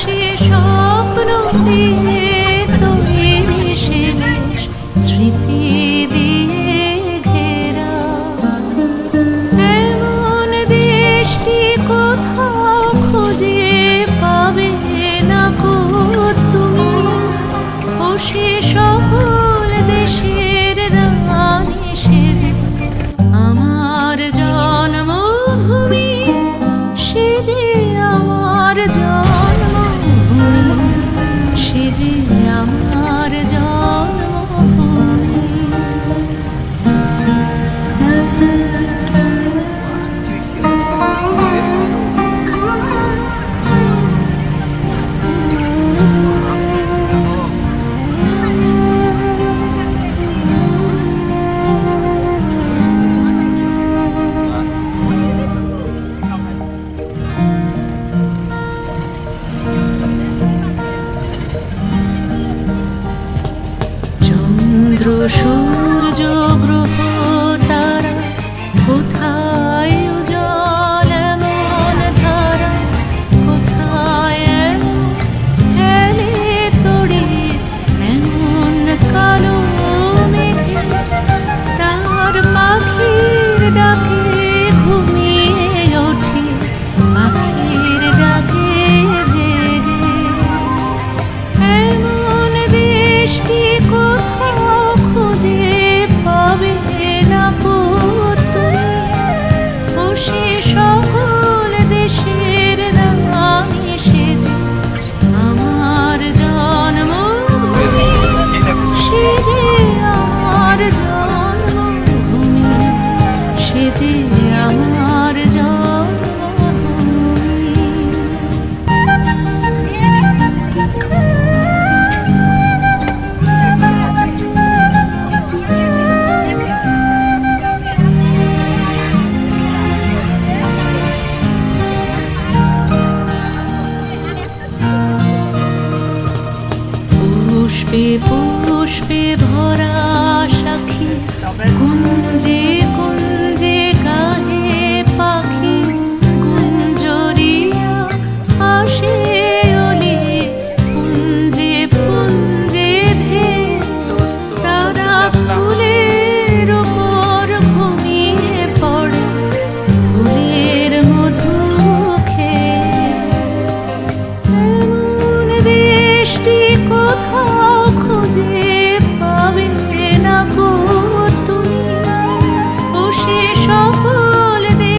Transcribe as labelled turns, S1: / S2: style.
S1: সে স্বপ্ন দিয়ে তৈরি সে দেশ স্মৃতি দিয়ে ঘেরা। এমন দেশটি কোথাও খুঁজে পাবে না কো তুমি। ও সে সকল দেশের রানী সেজে আমার জন্মভূমি, সে যে আমার জন্মভূমি, সে যে আমার জন্মভূমি। চন্দ্র সূর্য গ্রহ তারা কোথায় উজ্জ্বল এমন ধারা, কোথায় খেলে তড়ি এমন কালো মেঘে। তার পাখির ডাকে ঘুমিয়ে ওঠে, পাখির ডাকে জেগে। এমন দেশটি কোথাও খুঁজে পাবে না কো তুমি। ও সে সকল দেশের রানী সেজে আমার জন্মভূমি, সে যে আমার জন্মভূমি, সে যে আমার জন্মভূমি। পুষ্পে পুষ্পে ভরা সাক্ষী কুঞ্জে কুঞ্জে